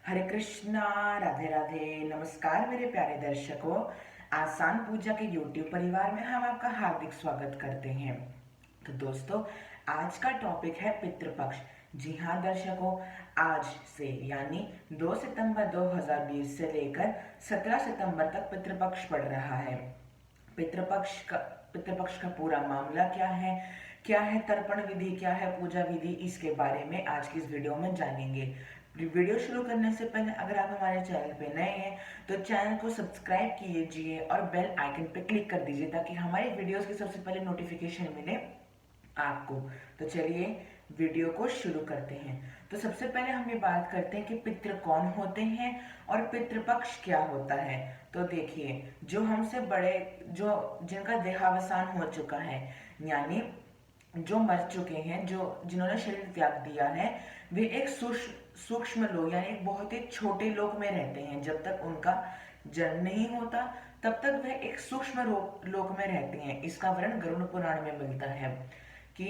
हरे कृष्णा। राधे राधे। नमस्कार मेरे प्यारे दर्शकों। आसान पूजा के YouTube परिवार में हम आपका हार्दिक स्वागत करते हैं। तो दोस्तों, आज का टॉपिक है पितृपक्ष। जी हाँ दर्शकों, आज से यानी 2 सितंबर 2020 से लेकर 17 सितंबर तक पितृपक्ष पड़ रहा है। पितृपक्ष का पूरा मामला क्या है तर्पण विधि, क्या है पूजा विधि, इसके बारे में आज की इस वीडियो में जानेंगे। वीडियो शुरू करने से पहले अगर आप हमारे चैनल पे नए हैं तो चैनल को सब्सक्राइब कीजिए और बेल आइकन पे क्लिक कर दीजिए ताकि हमारी वीडियोस की सबसे पहले नोटिफिकेशन मिले आपको। तो चलिए वीडियो को शुरू करते हैं। तो सबसे पहले हम ये बात करते हैं कि पितृ कौन होते हैं और पितृपक्ष क्या होता है। तो देखिए, जो हमसे बड़े, जो जिनका देहावसान हो चुका है, यानी जो मर चुके हैं, जो जिन्होंने शरीर त्याग दिया है, वे एक सूक्ष्म लोक यानी एक बहुत ही छोटे लोक में रहते हैं। जब तक उनका जन्म नहीं होता तब तक वह एक सूक्ष्म लोक में रहते हैं। इसका वर्णन गरुड़ पुराण में मिलता है कि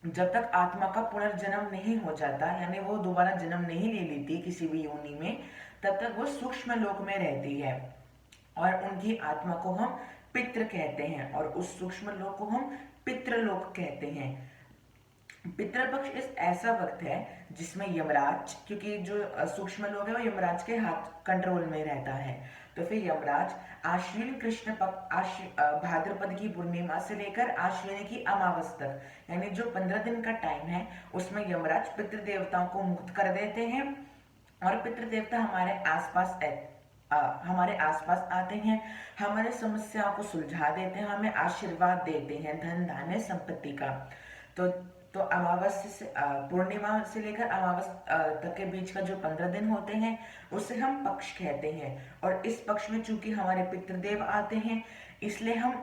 जब तक आत्मा का पुनर्जन्म नहीं हो जाता, यानी वो दोबारा जन्म नहीं ले लेती किसी भी योनि में, तब तक वो सूक्ष्म लोक में रहती है और उनकी आत्मा को हम पितृ कहते हैं और उस सूक्ष्म लोक को हम पितृलोक कहते हैं। पितृपक्ष इस ऐसा वक्त है जिसमें यमराज, क्योंकि जो सूक्ष्म लोग है वो यमराज के हाथ कंट्रोल में रहता है, तो फिर यमराज आश्विन कृष्ण पक्ष भाद्रपद की पूर्णिमा से लेकर आश्विन की अमावस तक, यानी जो 15 दिन का टाइम है, उसमें यमराज पितृदेवताओं को मुक्त कर देते हैं और पितृदेवता हमारे आसपास आते हैं, हमारे समस्याओं को सुलझा देते हैं, हमें आशीर्वाद देते हैं धन धान्य संपत्ति का। तो अमावस्या से पूर्णिमा से लेकर अमावस तक के बीच का जो 15 दिन होते हैं उसे हम पक्ष कहते हैं। और इस पक्ष में चूंकि हमारे पितृदेव आते हैं, इसलिए हम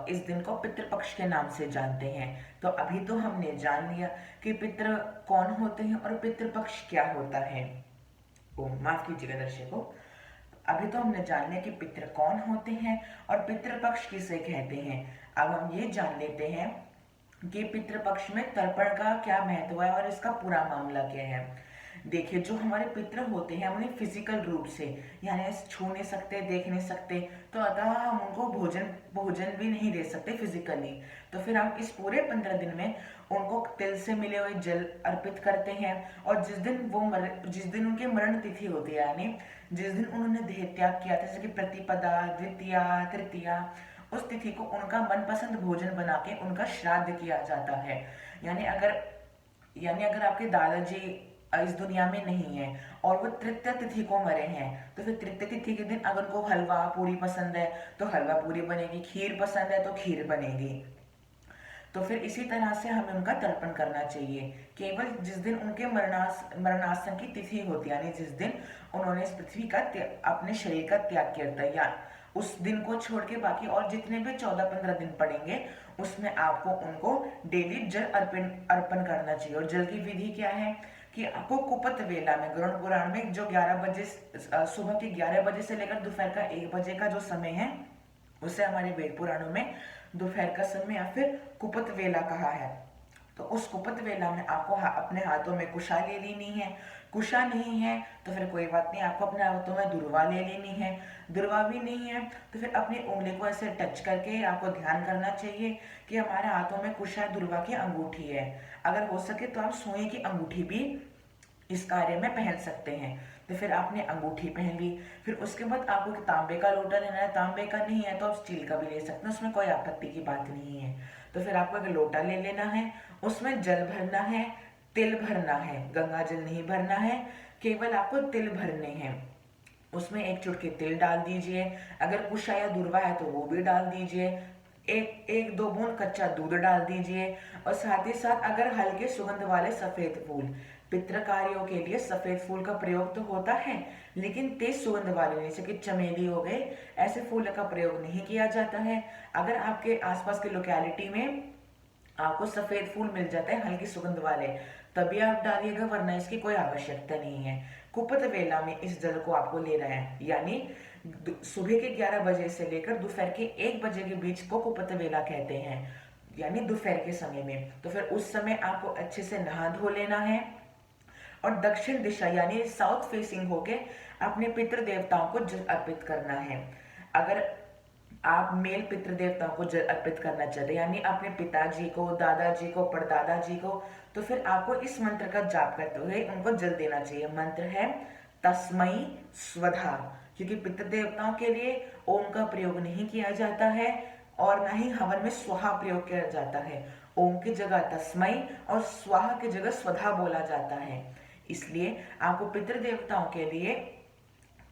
इस दिन को पितृपक्ष के नाम से जानते हैं। तो अभी तो हमने जान लिया कि पितृ कौन होते हैं और पितृपक्ष क्या होता है। ओ माफ कीजिएगा दर्शकों, अभी तो हमने जान लिया कि पितृ कौन होते हैं और पितृपक्ष किसे कहते हैं। अब हम ये जान लेते हैं कि पितृपक्ष में तर्पण का क्या महत्व है और इसका पूरा मामला क्या है। देखिए, जो हमारे पितृ होते हैं उन्हें फिजिकल रूप से यानी छू नहीं सकते, देख नहीं सकते, तो अतः हम उनको भोजन भी नहीं दे सकते फिजिकली। तो फिर हम इस पूरे 15 दिन में उनको तिल से मिले हुए जल अर्पित करते हैं और जिस दिन उनकी मरण तिथि होती है, यानी जिस दिन उन्होंने देह त्याग किया था, जैसे कि प्रतिपदा, द्वितीया, तृतीया, उस तिथि को उनका मनपसंद भोजन बना के उनका श्राद्ध किया जाता है। यानी अगर आपके दादाजी इस दुनिया में नहीं है और वो तृतीय तिथि को मरे हैं, तो फिर तृतीय तिथि के दिन अगर उनको हलवा पूरी पसंद है तो हलवा पूरी बनेगी, खीर पसंद है तो खीर बनेगी। तो फिर इसी तरह से हमें उनका तर्पण करना चाहिए। केवल जिस दिन उनके मरणासन की तिथि होती है, यानी जिस दिन उन्होंने इस पृथ्वी का अपने शरीर का त्याग किया था, या उस दिन को छोड़ के बाकी और जितने भी 14-15 दिन पड़ेंगे उसमें आपको उनको डेली जल अर्पण करना चाहिए। और जल की विधि क्या है कि आपको कुपत वेला में, गरुड़ पुराण में, जो 11 बजे, सुबह के 11 बजे से लेकर दोपहर का 1 बजे का जो समय है उसे हमारे वेद पुराणों में दोपहर का समय या फिर कुपत वेला कहा है। तो उस कुपत वेला में आपको अपने हाथों में कुशा ले लेनी है। कुशा नहीं है तो फिर कोई बात नहीं, आपको अपने हाथों में दुर्वा ले लेनी है। दुर्वा भी नहीं है तो फिर अपनी उंगली को ऐसे टच करके आपको ध्यान करना चाहिए कि हमारे हाथों में कुशा दुर्वा की अंगूठी है। अगर हो सके तो आप सुई की अंगूठी भी इस कार्य में पहन सकते हैं। तो फिर आपने अंगूठी पहन ली, फिर उसके बाद आपको तांबे का लोटा लेना है। तांबे का नहीं है तो आप स्टील का भी ले सकते हैं, उसमें कोई आपत्ति की बात नहीं है। तो फिर आपको एक लोटा ले लेना है, उसमें जल भरना है, तिल भरना है, गंगा जल नहीं भरना है, केवल आपको तिल भरने हैं। उसमें एक चुटकी तिल डाल दीजिए, अगर कुशा या दुर्वा है तो वो भी डाल दीजिए। एक दो बूंद कच्चा दूध डाल दीजिए और साथ ही साथ अगर हल्के सुगंध वाले सफेद फूल, पितृ कार्यों के लिए सफेद फूल का प्रयोग तो होता है लेकिन तेज सुगंध वाले, जैसे कि चमेली हो गए, ऐसे फूल का प्रयोग नहीं किया जाता है। अगर आपके आसपास के लोकेलिटी में आपको सफेद फूल मिल जाते हैं हल्की सुगंध वाले, तभी आप डालिएगा, वरना इसकी कोई आवश्यकता नहीं है। कुपत वेला में इस जल को आपको लेना है, यानी सुबह के 11 बजे से लेकर दोपहर के 1 बजे के बीच को कुपत वेला कहते हैं, यानी दोपहर के समय में। तो फिर उस समय आपको अच्छे से नहा धो लेना है और दक्षिण दिशा यानी साउथ फेसिंग होके अपने पितृ देवताओं को जल अर्पित करना है। अगर आप मेल पितृ देवताओं को जल अर्पित करना चाहते हैं यानी अपने पिताजी को, दादाजी को, परदादा जी को, तो फिर आपको इस मंत्र का जाप करते हुए उनको जल देना चाहिए। मंत्र है तस्मई स्वधा, क्योंकि पितृ देवताओं के लिए ओम का प्रयोग नहीं किया जाता है और ना ही हवन में स्वाहा प्रयोग किया जाता है। ओम की जगह तस्मई और स्वाहा की जगह स्वधा बोला जाता है। इसलिए आपको पितृ देवताओं के लिए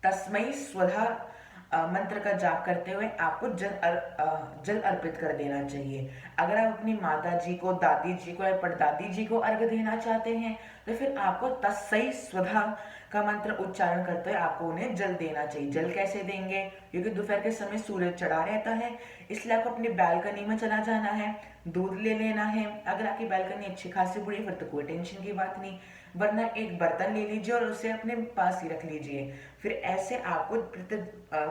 तस्मई स्वधा मंत्र का जाप करते हुए आपको जल अर्पित कर देना चाहिए। अगर आप अपनी माता जी को, दादी जी को या परदादी जी को अर्घ देना चाहते हैं तो फिर आपको तस्सई स्वधा का मंत्र उच्चारण करते हुए आपको उन्हें जल देना चाहिए। जल कैसे देंगे? क्योंकि दोपहर के समय सूरज चढ़ा रहता है, इसलिए आपको अपनी बैल्कनी में चला जाना है, दूध ले लेना है। अगर आपकी बैल्कनी अच्छी खासी बड़ी है फिर तो कोई टेंशन की बात नहीं, वरना एक बर्तन ले लीजिए और उसे अपने पास ही रख लीजिए। फिर ऐसे आपको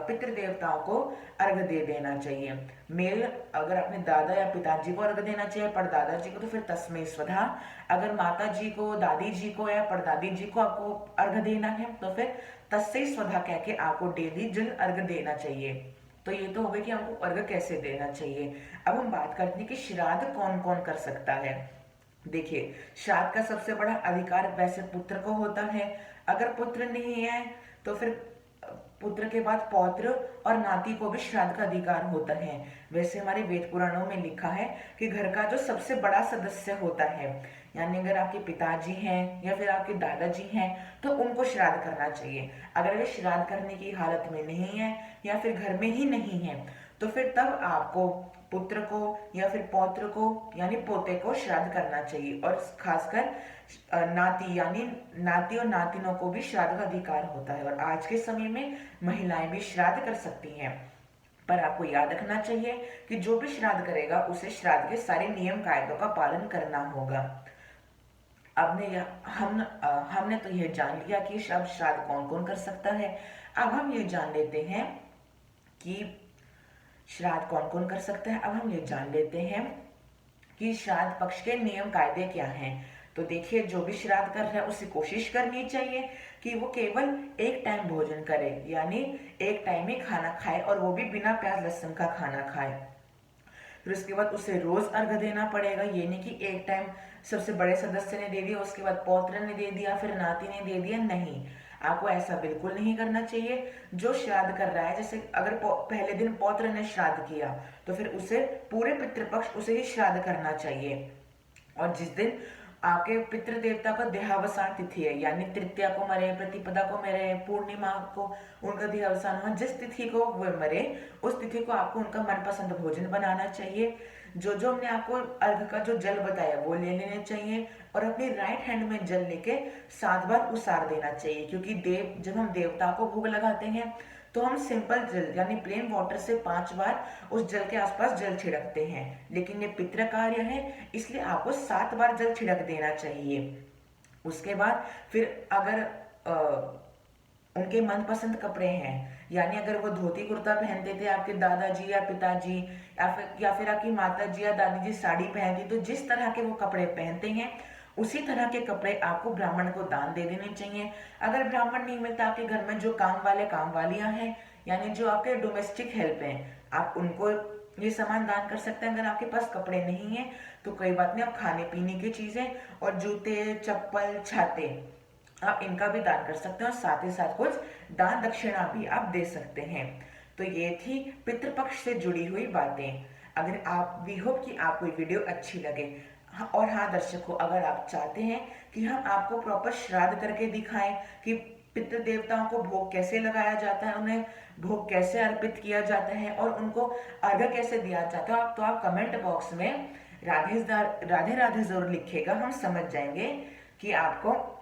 पितृ देवताओं को अर्घ दे देना चाहिए। मेल अगर अपने दादा या पिताजी को अर्घ देना चाहिए, परदादा जी को तो फिर तस्मै स्वधा। अगर माता जी को, दादी जी को या परदादी जी को आपको अर्घ देना है तो फिर तस्मै स्वधा कह के आपको डेली जल अर्घ देना चाहिए। तो ये तो हो गया कि हमको अर्घ कैसे देना चाहिए। अब हम बात करते हैं कि श्राद्ध कौन कौन कर सकता है। देखिए, श्राद्ध का सबसे बड़ा अधिकार वैसे पुत्र को होता है। अगर पुत्र नहीं है तो फिर पुत्र के बाद पौत्र और नाती को भी श्राद्ध का अधिकार होता है। वैसे हमारे वेद पुराणों में लिखा है कि घर का जो सबसे बड़ा सदस्य होता है, यानी अगर आपके पिताजी हैं या फिर आपके दादाजी हैं तो उनको श्राद्ध करना चाहिए। अगर वे श्राद्ध करने की हालत में नहीं है या फिर घर में ही नहीं है तो फिर तब आपको पुत्र को या फिर पौत्र को यानी पोते को श्राद्ध करना चाहिए। और खासकर नाती यानी नाती और नातिनों को भी श्राद्ध का अधिकार होता है। और आज के समय में महिलाएं भी श्राद्ध कर सकती हैं, पर आपको याद रखना चाहिए कि जो भी श्राद्ध करेगा उसे श्राद्ध के सारे नियम कायदों का पालन करना होगा। हमने तो यह जान लिया कि अब श्राद्ध कौन कौन कर सकता है। अब हम ये जान लेते हैं कि श्राद्ध कौन कौन कर सकता है। अब हम ये जान लेते हैं कि श्राद्ध पक्ष के नियम कायदे क्या हैं। तो देखिए, जो भी श्राद्ध कर रहा है उसे कोशिश करनी चाहिए कि वो केवल एक टाइम भोजन करे, यानी एक टाइम ही खाना खाए और वो भी बिना प्याज लहसुन का खाना खाए। फिर उसके बाद उसे रोज अर्घ देना पड़ेगा। ये नहीं कि एक टाइम सबसे बड़े सदस्य ने दे दिया, उसके बाद पौत्र ने दे दिया, फिर नाती ने दे दिया। नहीं, आपको ऐसा बिल्कुल नहीं करना चाहिए। जो श्राद्ध कर रहा है, जैसे अगर पहले दिन पौत्र ने श्राद्ध किया तो फिर उसे पूरे पितृपक्ष उसे ही श्राद्ध करना चाहिए। और जिस दिन आपके पितृ देवता का देहावसान तिथि है, यानी तृतीया को मरे, प्रतिपदा को मरे, पूर्णिमा को उनका देहावसान हुआ, जिस तिथि को वो मरे उस तिथि को आपको उनका मनपसंद भोजन बनाना चाहिए। जो जो हमने आपको अर्घ का जो जल बताया वो ले लेने चाहिए और अपनी राइट हैंड में जल लेके 7 बार उसार देना चाहिए। क्योंकि जब हम देवता को भोग लगाते हैं तो हम सिंपल जल यानी प्लेन वाटर से 5 बार उस जल के आसपास जल छिड़कते हैं, लेकिन ये पितृ कार्य है इसलिए आपको 7 बार जल छिड़क देना चाहिए। उसके बाद फिर अगर उनके मनपसंद कपड़े हैं, यानी अगर वो धोती कुर्ता पहनते थे आपके दादाजी या पिताजी या फिर आपकी माता जी या दादी जी साड़ी पहनती, तो जिस तरह के वो कपड़े पहनते हैं उसी तरह के कपड़े आपको ब्राह्मण को दान दे देने चाहिए। अगर ब्राह्मण नहीं मिलता, आपके घर में जो काम वाले काम वालियां हैं यानी जो आपके डोमेस्टिक हेल्प हैं, आप उनको ये सामान दान कर सकते हैं। अगर आपके पास कपड़े नहीं है तो कोई बात नहीं, आप खाने पीने की चीजें और जूते, चप्पल, छाते आप इनका भी दान कर सकते हैं और साथ ही साथ कुछ दान दक्षिणा भी आप दे सकते हैं। तो ये थी पितृपक्ष से जुड़ी हुई बातें। अगर आप वी होप कि आपको ये वीडियो अच्छी लगे। और हाँ दर्शकों, अगर आप चाहते हैं कि हम आपको प्रॉपर श्राद्ध करके दिखाएं कि पितृ देवताओं को भोग कैसे लगाया जाता है, उन्हें भोग कैसे अर्पित किया जाता है और उनको अर्घ कैसे दिया जाता है, तो आप कमेंट बॉक्स में राधे राधे राधे जरूर लिखिएगा। हम समझ जाएंगे कि आपको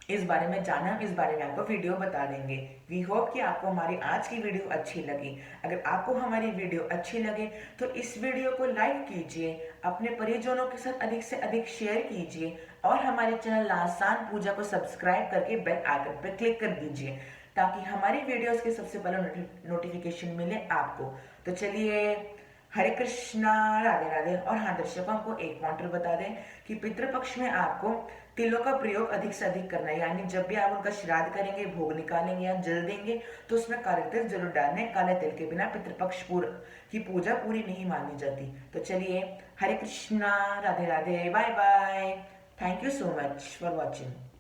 इस बारे में जाना, इस बारे में आपको वीडियो बता देंगे। वी होप कि आपको हमारी आज की वीडियो अच्छी लगी। अगर आपको हमारी वीडियो अच्छी लगे तो इस वीडियो को लाइक कीजिए, अपने परिजनों के साथ अधिक से अधिक शेयर कीजिए और हमारे चैनल आसान पूजा को सब्सक्राइब करके बेल आइकन पर क्लिक कर दीजिए ताकि हमारी वीडियोस के सबसे पहले नोटिफिकेशन मिले आपको। तो चलिए, हरे कृष्णा, राधे राधे। और हाँ दर्शकों, को एक पॉइंटर बता दें कि पितृपक्ष में आपको तिलों का प्रयोग अधिक से अधिक करना है, यानी जब भी आप उनका श्राद्ध करेंगे, भोग निकालेंगे या जल देंगे तो उसमें काले तिल जरूर डालने। काले तिल के बिना पितृपक्ष की पूजा पूरी नहीं मानी जाती। तो चलिए, Hare Krishna, Radhe Radhe, bye bye. Thank you so much for watching.